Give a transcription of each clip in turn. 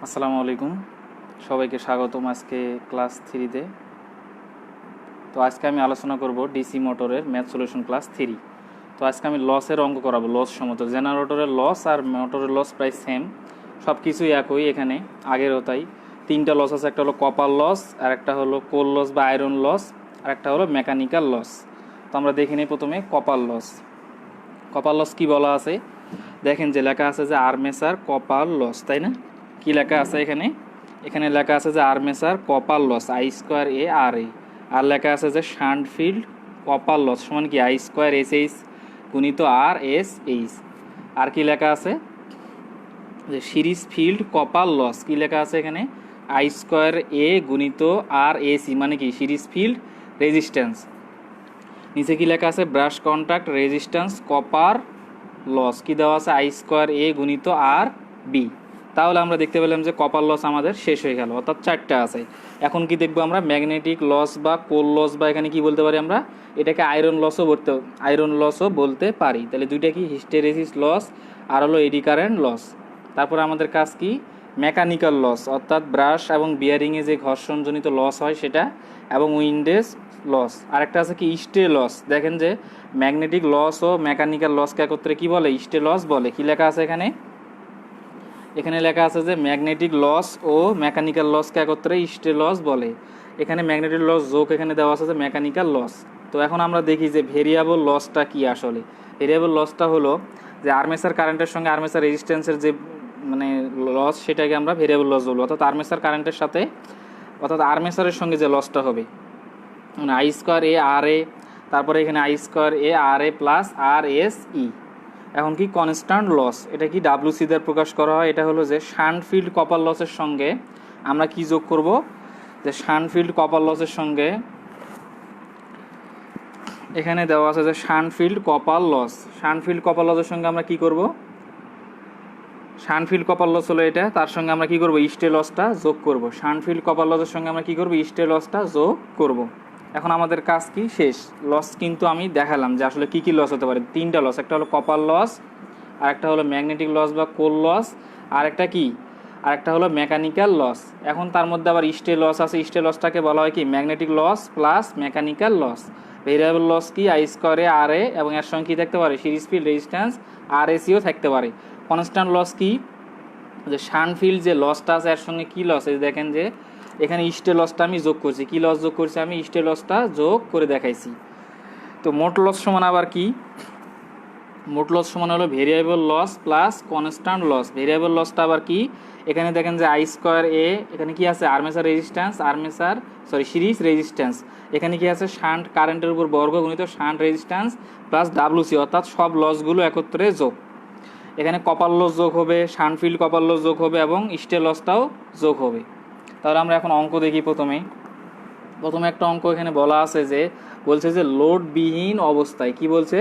আসসালামু আলাইকুম, সবাইকে স্বাগতম আজকে ক্লাস 3-তে। তো আজকে আমি আলোচনা করব ডিসি মোটরের ম্যাথ সলিউশন ক্লাস 3। তো আজকে আমি লসের অঙ্ক করাবো, লস সমত। জেনারেটরের লস আর মোটরের লস প্রায় সেম, সব কিছুই একই এখানে, আগেরও তাই। তিনটা লস আছে, একটা হলো কপার লস, আর একটা হলো কোল লস বা আয়রন লস, আর একটা হলো মেকানিক্যাল লস। তো আমরা দেখে নিই প্রথমে কপার লস। কপার লস কী বলা আছে দেখেন, যে লেখা আছে যে আর্মেচার কপার লস, তাই না? কি লেখা আছে এখানে? এখানে লেখা আছে যে armature copper loss I square A R A, আর লেখা আছে যে শান্ট ফিল্ড কপার লস সমান কি আই স্কোয়ার এস এইচ গুণিত আর এস এইচ। আর কি লেখা আছে যে সিরিজ ফিল্ড কপার লস, কি লেখা আছে এখানে? আই স্কোয়ার এ গুণিত আর এসি, মানে কি সিরিজ ফিল্ড রেজিস্ট্যান্স। নিচে কি লেখা আছে? Brush contact resistance copper loss, কি দেওয়া আছে? আই স্কোয়ার এ গুণিত আর বি। তাহলে আমরা দেখতে পেলাম যে কপার লস আমাদের শেষ হয়ে গেল, অর্থাৎ 4টা আছে। এখন কি দেখবো আমরা? ম্যাগনেটিক লস বা কোল লস, বা এখানে কি বলতে পারি আমরা? এটাকে আয়রন লসও বলতে পারি। তাহলে দুইটা কি? হিস্টেরেসিস লস আর হলো এডি কারেন্ট লস। তারপর আমাদের কাজ কি? মেকানিক্যাল লস, অর্থাৎ ব্রাশ এবং বিয়ারিংয়ে যে ঘর্ষণজনিত লস হয় সেটা, এবং উইন্ডেজ লস। আরেকটা আছে কি? Stray loss. দেখেন যে ম্যাগনেটিক লস ও মেকানিক্যাল লসকে একত্রে কি বলে? স্টে লস বলে। কি লেখা আছে এখানে? এখানে লেখা আছে যে ম্যাগনেটিক লস ও মেকানিক্যাল লসকে একত্রে স্টে লস বলে। এখানে ম্যাগনেটিক লস যোগ এখানে দেওয়া আছে যে মেকানিক্যাল লস। তো এখন আমরা দেখি যে ভেরিয়েবল লসটা কি আসলে। ভেরিয়েবল লসটা হলো যে আর্মেচার কারেন্টের সঙ্গে আর্মেচার রেজিস্ট্যান্সের যে মানে লস, সেটাকে আমরা ভেরিয়েবল লস বলবো। অর্থাৎ আর্মেচার কারেন্টের সাথে, অর্থাৎ আর্মেচারের সঙ্গে যে লসটা হবে, মানে I square A R a, তারপরে এখানে I square A R a plus R S E. এখন কি? Constant loss. এটা কি ডাব্লিউসি দ্বারা প্রকাশ করা হয়। এটা হলো যে শান্ট ফিল্ড কপার লসের সঙ্গে আমরা কি যোগ করব? যে শান্ট ফিল্ড কপার লসের সঙ্গে এখানে দেওয়া আছে যে shunt field copper loss. Shunt field copper লসের সঙ্গে আমরা কি করব? শান্ট ফিল্ড কপার লস হলো এটা, তার সঙ্গে আমরা কি করব? স্টে লসটা যোগ করব। শান্ট ফিল্ড কপার লসের সঙ্গে আমরা কি করব? স্টে লসটা যোগ করব। এখন আমাদের কাজ কি? শেষ। লস কিন্তু আমি দেখালাম যে আসলে কি কি লস হতে পারে। 3টা লস, একটা হলো কপার লস, আর একটা হলো ম্যাগনেটিক লস বা কোল লস, আর একটা কি? আর একটা হলো মেকানিক্যাল লস। এখন তার মধ্যে আবার স্টে লস আছে। স্টে লসটাকে বলা হয় কি? Magnetic loss plus mechanical loss. Variable loss কি? আই স্কোয়ারে আর এ, এবং এর সঙ্গে কি থাকতে পারে? সিরিজ ফিল্ড রেজিস্ট্যান্স আর এসিও থাকতে পারে। কনস্ট্যান্ট লস কি? যে শান্ট ফিল্ড যে লসটা আছে এর সঙ্গে কি লস? এই দেখেন যে এখানে স্টে লসটা আমি যোগ করছি। কি লস যোগ করছি? আমি স্টে লসটা যোগ করে দেখাইছি। তো মোট লস সমান আবার কি? মোট লস সমান হলো variable loss plus constant loss. Variable লসটা আবার কি? এখানে দেখেন যে আই স্কোয়ার এ, এখানে কি আছে? Armature resistance, series resistance. এখানে কি আছে? শান্ট কারেন্টের উপর বর্গ গুণিত শান্ট রেজিস্ট্যান্স প্লাস ডাব্লিউসি, অর্থাৎ সব লসগুলো একত্রে যোগ। এখানে কপার লস যোগ হবে, শান্ট ফিল্ড কপার লস যোগ হবে, এবং স্টে লসটাও যোগ হবে। তাহলে আমরা এখন অঙ্ক দেখি। প্রথমে একটা অঙ্ক এখানে বলা আছে যে, বলছে যে লোডবিহীন অবস্থায়, কি বলছে?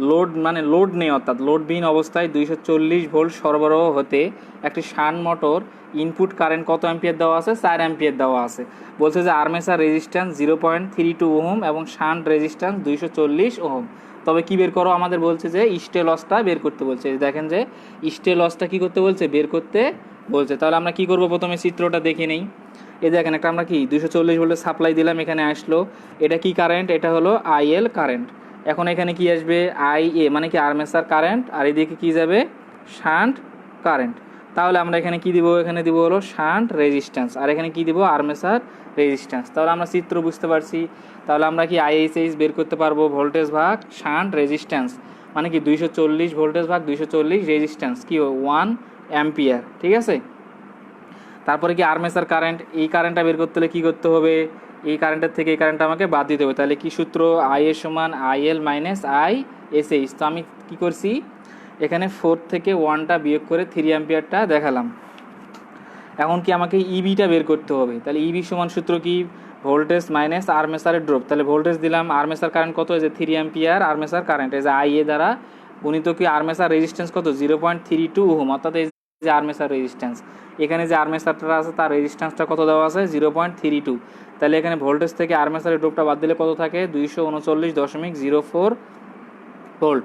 লোড মানে লোড নেই, অর্থাৎ লোডবিহীন অবস্থায় 240 ভোল্ট সরবরাহ হতে একটি শান্ট মোটর ইনপুট কারেন্ট কত অ্যাম্পিয়ার দেওয়া আছে? 4 অ্যাম্পিয়ার দেওয়া আছে। বলছে যে আর্মেচার রেজিস্ট্যান্স 0.32 ওহম এবং শান্ট রেজিস্ট্যান্স 240 ওহম। তবে কি বের করো? আমাদের বলছে যে স্টে লসটা বের করতে বলছে। দেখেন যে স্টে লসটা কি করতে বলছে? বের করতে বলছে। তাহলে আমরা কি করব? প্রথমে চিত্রটা দেখে নেই। এই দেখেন, একটা আমরা কি 240 ভোল্টের সাপ্লাই দিলাম, এখানে আসলো। এটা কি কারেন্ট? এটা হলো আইএল কারেন্ট। এখন এখানে কি আসবে? আই এ, মানে কি আর্মেচার কারেন্ট, আর এদিকে কি যাবে? Shunt current. তাহলে আমরা এখানে কি দিব? এখানে দিব হলো শান্ট রেজিস্ট্যান্স, আর এখানে কি দিব? Armature resistance. তাহলে আমরা চিত্র বুঝতে পারছি। তাহলে আমরা কি আইএসএইচ বের করতে পারবো? ভোল্টেজ ভাগ শান্ট রেজিস্ট্যান্স, মানে কি 240 ভোল্টেজ ভাগ 240 রেজিস্ট্যান্স, কি 1 অ্যাম্পিয়ার। ঠিক আছে। তারপরে কি আর্মেচার কারেন্ট, এই কারেন্টটা বের করতে হলে কী করতে হবে? এই কারেন্টের থেকে এই কারেন্টটা আমাকে বাদ দিতে হবে। তাহলে কি সূত্র? আই এর সমান IL minus I S H. তো আমি কী করছি? এখানে 4 থেকে 1টা বিয়োগ করে 3 অ্যাম্পিয়ারটা দেখালাম। এখন কি আমাকে ইবিটা বের করতে হবে। তাহলে ইবি সমান সূত্র কি? ভোল্টেজ মাইনাস আর্মেচারের ড্রপ। তাহলে ভোল্টেজ দিলাম, আর্মেচার কারেন্ট কত? এই যে 3 অ্যাম্পিয়ার আর্মেচার কারেন্ট, এই যে আই এ দ্বারা গুণিত কি আর্মেচার রেজিস্ট্যান্স কত? 0.32 ওহম, অর্থাৎ এই যে আর্মেচার রেজিস্ট্যান্স। এখানে যে আর্মেচারটা আছে তার রেজিস্ট্যান্সটা কত দেওয়া আছে? 0.32। তাহলে এখানে ভোল্টেজ থেকে আর্মেচারের ড্রপটা বাদ দিলে কত থাকে? 239.04 ভোল্ট।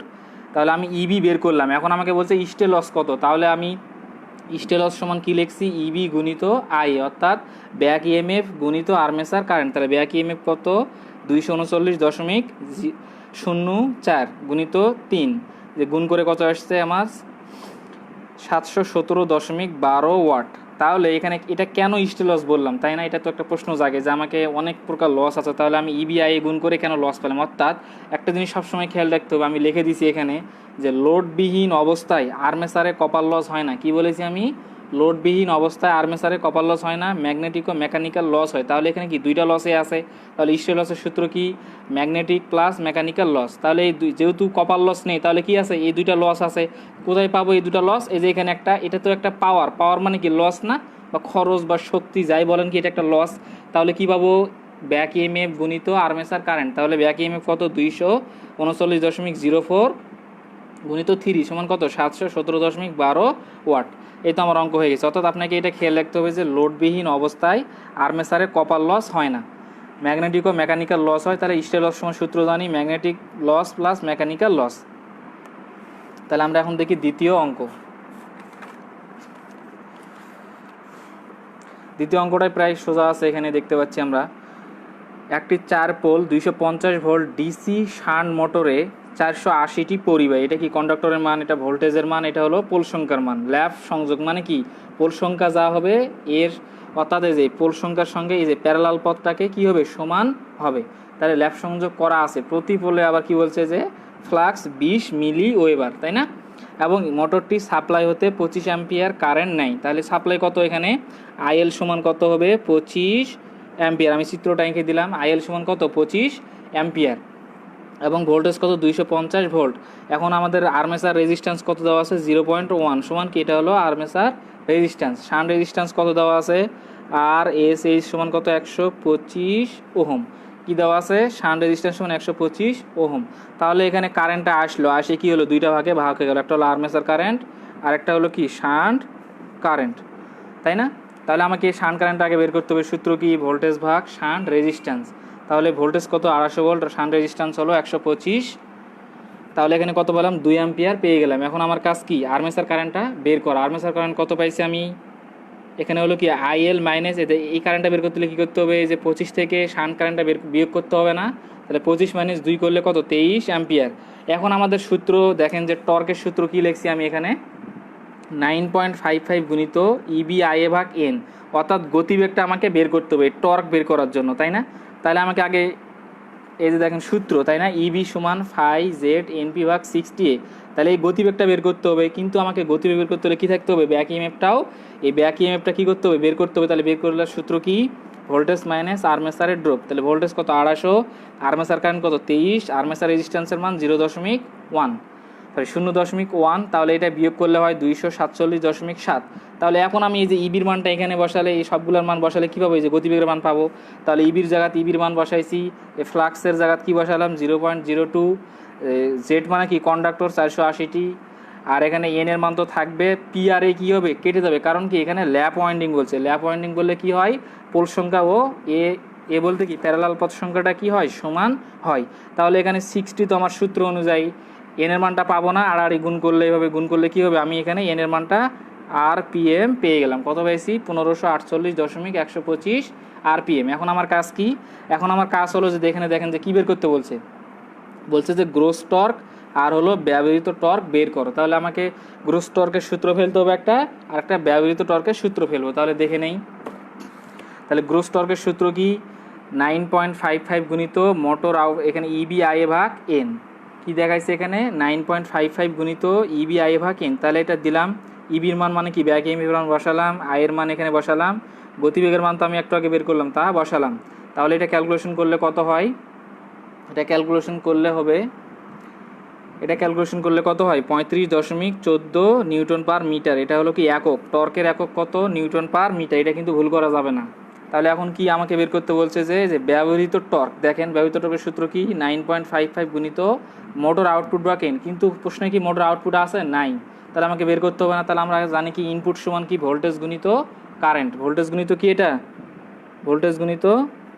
তাহলে আমি ইবি বের করলাম। এখন আমাকে বলছে স্টে লস কত। তাহলে আমি স্টে লস সমান কি লিখছি, ইবি গুণিত আই, অর্থাৎ ব্যাক ইএমএফ গুণিত আর্মেচার কারেন্ট। তাহলে ব্যাক ইএমএফ কত, 239.04 গুণিত 3, যে গুণ করে কত আসছে আমার 717.12 ওয়াট। তাহলে এখানে এটা কেন স্টে লস বললাম, তাই না? এটা তো একটা প্রশ্ন জাগে যে আমাকে অনেক প্রকার লস আছে, তাহলে আমি ইবিআই গুণ করে কেন লস পেলাম। অর্থাৎ একটা জিনিস সবসময় খেয়াল রাখতে হবে, আমি লিখে দিছি এখানে যে লোডবিহীন অবস্থায় আর্মেচারে কপার লস হয় না। কি বলেছি আমি, লোডবিহীন অবস্থায় আর্মেচারে কপার লস হয় না, ম্যাগনেটিক ও মেকানিক্যাল লস হয়। তাহলে এখানে কি দুইটা লসে আছে, তাহলে স্টে লসের সূত্র কি, ম্যাগনেটিক প্লাস মেকানিক্যাল লস। তাহলে এই যেহেতু কপার লস নেই, তাহলে কি আছে, এই দুইটা লস আছে। কোথায় পাবো এই দুটা লস, এই যে এখানে একটা, এটা তো একটা পাওয়ার, পাওয়ার মানে কি লস না, বা খরচ বা শক্তি যাই বলেন কি, এটা একটা লস। তাহলে কি পাবো, ব্যাক ইএমএফ গুণিত আর্মেচার কারেন্ট। তাহলে ব্যাক ইএমএফ কত, 239.04 গুণিত 3 সমান কত, 717.12 ওয়াট। এই তো আমার অঙ্ক হয়ে গেছে। অর্থাৎ আপনাকে এটা খেয়াল রাখতে হবে যে লোডবিহীন অবস্থায় আর্মেচারে কপার লস হয় না, ম্যাগনেটিক ও মেকানিক্যাল লস হয়। তাহলে স্টে লস সমান সূত্র জানি, magnetic loss plus mechanical loss. তাহলে আমরা এখন দেখি দ্বিতীয় অঙ্ক। দ্বিতীয় অঙ্কটাই প্রায় সোজা আছে, এখানে দেখতে পাচ্ছি আমরা একটি 4 পোল 250 ভোল্ট ডিসি শান্ট মোটরে 480টি পরিবাহী, এটা কি কন্ডাক্টরের মান, এটা ভোল্টেজের মান, এটা হলো পোল সংখ্যার মান। ল্যাপ সংযোগ মানে কি, পোল সংখ্যা যা হবে এর, অর্থাৎ এই যে পোল সংখ্যার সঙ্গে এই যে প্যারালাল পথটাকে কি হবে, সমান হবে। তাহলে ল্যাপ সংযোগ করা আছে প্রতি পোলে। আবার কি বলছে যে ফ্লাক্স 20 মিলি ওয়েবার, তাই না? এবং মোটরটি সাপ্লাই হতে 25 অ্যাম্পিয়ার কারেন্ট নেয়। তাহলে সাপ্লাই কত, এখানে আইএল সমান কত হবে, 25 অ্যাম্পিয়ার। আমি চিত্রটা এঁকে দিলাম, আইএল সমান কত, 25 অ্যাম্পিয়ার, এবং ভোল্টেজ কত, 250 ভোল্ট। এখন আমাদের আর্মেচার রেজিস্ট্যান্স কত দেওয়া আছে, 0.1 সমান কি, এটা হলো আর্মেচার রেজিস্ট্যান্স। শান্ট রেজিস্ট্যান্স কত দেওয়া আছে, আর এস এইচ সমান কত, 125 ওহম। কি দেওয়া আছে, শান্ট রেজিস্ট্যান্স সমান 125 ওহম। তাহলে এখানে কারেন্টটা আসলো, আসে কি হলো, দুইটা ভাগে ভাগ হয়ে গেল, একটা হলো আর্মেচার কারেন্ট আর একটা হলো কি শান্ট কারেন্ট, তাই না? তাহলে আমাকে শান্ট কারেন্ট আগে বের করতে হবে, সূত্র কি, ভোল্টেজ ভাগ শান্ট রেজিস্ট্যান্স। তাহলে ভোল্টেজ কত, 250 ভোল্ট, আর শান্ট রেজিস্ট্যান্স হলো 125। তাহলে এখানে কত পেলাম, 2 অ্যাম্পিয়ার পেয়ে গেলাম। এখন আমার কাজ কি, আর্মেচার কারেন্টটা বের করা। আর্মেচার কারেন্ট কত পাইছি আমি, এখানে হলো কি আইএল মাইনাস, এতে এই কারেন্টটা বের করতে হলে কী করতে হবে, যে 25 থেকে শান্ট কারেন্টটা বিয়োগ করতে হবে না। তাহলে 25 মাইনাস 2 করলে কত, 23 অ্যাম্পিয়ার। এখন আমাদের সূত্র দেখেন, যে টর্কের সূত্র কি লিখছি আমি এখানে, 9.55 গুণিত ইবি আইএ ভাগ এন, অর্থাৎ গতিবেগটা আমাকে বের করতে হবে টর্ক বের করার জন্য, তাই না? তাহলে আমাকে আগে এই যে দেখেন সূত্র, তাই না, ইবি সমান 5Z এনপি ভাগ 60A। তাহলে এই গতিবেগটা বের করতে হবে, কিন্তু আমাকে গতিবেগ বের করতে হলে কী থাকতে হবে, ব্যাক ইএমএফটাও, এই ব্যাক ইএমএফটা কী করতে হবে, বের করতে হবে। তাহলে বের করলে সূত্র কি, ভোল্টেজ মাইনাস আর্মেচারের ড্রপ। তাহলে ভোল্টেজ কত, 250, আর্মেচার কারেন্ট কত, 23, আর্মেচার রেজিস্ট্যান্সের মান 0.1, সরি 0.1। তাহলে এটা বিয়োগ করলে হয় 247.7। তাহলে এখন আমি এই যে ইবির মানটা এখানে বসালে, এই সবগুলোর মান বসালে কী পাবো, এই যে গতিবেগের মান পাবো। তাহলে ইবির জায়গাতে ইবির মান বসাইছি, এই ফ্লাক্সের জায়গাতে কী বসালাম, 0.02। জেড মানে কি, কন্ডাক্টর 480টি, আর এখানে এন এর মান তো থাকবে। পি আর এ কী হবে, কেটে যাবে, কারণ কি এখানে ল্যাপ ওয়াইন্ডিং বলছে। ল্যাপ ওয়াইন্ডিং বললে কি হয়, পোল সংখ্যা ও এ বলতে কি প্যারালাল পথ সংখ্যাটা কি হয়, সমান হয়। তাহলে এখানে 60 তো আমার সূত্র অনুযায়ী এন এর মানটা পাবো না, আড়াআড়ি গুণ করলে, এইভাবে গুণ করলে কী হবে, আমি এখানে এন এর মানটা আরপিএম পেয়ে গেলাম। কত পেয়েছি, 1548.125 আরপিএম। এখন আমার কাজ কি, এখন আমার কাজ হলো যে এখানে দেখেন যে কী বের করতে বলছে, বলছে যে গ্রোস টর্ক আর হলো ব্যবহৃত টর্ক বের করো। তাহলে আমাকে গ্রোস টর্কের সূত্র ফেলতে হবে একটা, আর একটা ব্যবহৃত টর্কের সূত্র ফেলবো। তাহলে দেখে নেই, তাহলে গ্রোস টর্কের সূত্র কি, 9.55 গুণিত মোটর আউট, এখানে ইবি আইএ ভাগ এন, কি দেখাইছে এখানে 9.55 গুণিত ইবি আইএ ভাগ এন। তাহলে এটা দিলাম, ইবির মান মানে কি, ব্যাক ইএমএফ মান বসালাম, আইয়ের মান এখানে বসালাম, গতিবেগের মান তো আমি একটু আগে বের করলাম, তা বসালাম। তাহলে এটা ক্যালকুলেশন করলে কত হয়, এটা ক্যালকুলেশন করলে হবে, এটা ক্যালকুলেশন করলে কত হয়, 35.14 নিউটন পার মিটার। এটা হলো কি একক, টর্কের একক কত, নিউটন পার মিটার, এটা কিন্তু ভুল করা যাবে না। তাহলে এখন কি আমাকে বের করতে বলছে, যে ব্যবহৃত টর্ক। দেখেন ব্যবহৃত টর্কের সূত্র কি, 9.55 গুণিত মোটর আউটপুট বা কেন, কিন্তু প্রশ্নে কি মোটর আউটপুট আছে, নাই। তাহলে আমাকে বের করতে হবে না। তাহলে আমরা জানি কি ইনপুট সমান কি, ভোল্টেজ গুণিত কারেন্ট। ভোল্টেজ গুণিত কি, এটা ভোল্টেজ গুণিত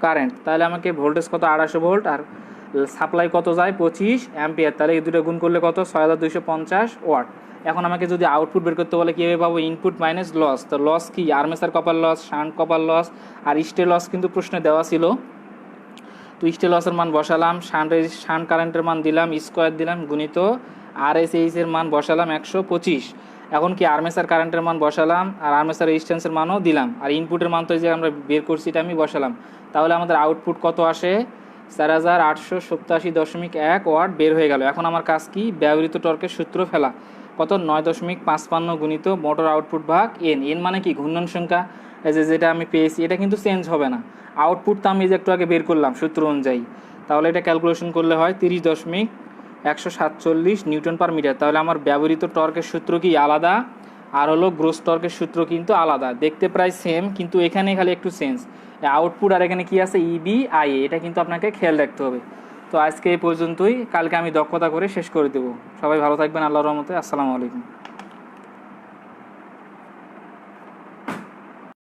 কারেন্ট। তাহলে আমাকে ভোল্টেজ কত, 250 ভোল্ট, আর সাপ্লাই কত যায় 25 অ্যাম্পিয়ার, তাহলে এই দুটো গুণ করলে কত 6250 ওয়াট। এখন আমাকে যদি আউটপুট বের করতে বলে কীভাবে পাবো, ইনপুট মাইনাস লস। তো লস কি, armature copper loss, shunt copper loss আর স্টে লস কিন্তু প্রশ্নে দেওয়া ছিল। তো স্টে লসের মান বসালাম, শান্ট কারেন্টের মান দিলাম, স্কোয়ার দিলাম, গুণিত RSH এর মান বসালাম 125। এখন কি আর্মেচার কারেন্টের মান বসালাম আর আর্মেচার রেজিস্ট্যান্সের মানও দিলাম, আর ইনপুটের মান তো যে আমরা বের করছি এটা আমি বসালাম। তাহলে আমাদের আউটপুট কত আসে, 4887.1 ওয়াট বের হয়ে গেল। এখন আমার কাজ কি, ব্যবহৃত টর্কের সূত্র ফেলা। কত, 9.55 গুণিত মোটর আউটপুট ভাগ এন। এন মানে কি, ঘূর্ণন সংখ্যা। এই যেটা আমি পেয়েছি এটা কিন্তু চেঞ্জ হবে না। আউটপুট তো আমি যে একটু আগে বের করলাম সূত্র অনুযায়ী, তাহলে এটা ক্যালকুলেশন করলে হয় 30.147 নিউটন পার মিটার। তাহলে আমার ব্যবহৃত টর্কের সূত্র কি আলাদা, আর হলো গ্রোস টর্কের সূত্র কিন্তু আলাদা। দেখতে প্রায় সেম, কিন্তু এখানে খালি একটু চেঞ্জ, আউটপুট আর এখানে কি আছে EBIA, এটা কিন্তু আপনাকে খেয়াল রাখতে হবে। তো আজকে এই পর্যন্তই, কালকে আমি দক্ষতা করে শেষ করে দেবো। সবাই ভালো থাকবেন, আল্লাহর রহমতে। আসসালামু আলাইকুম।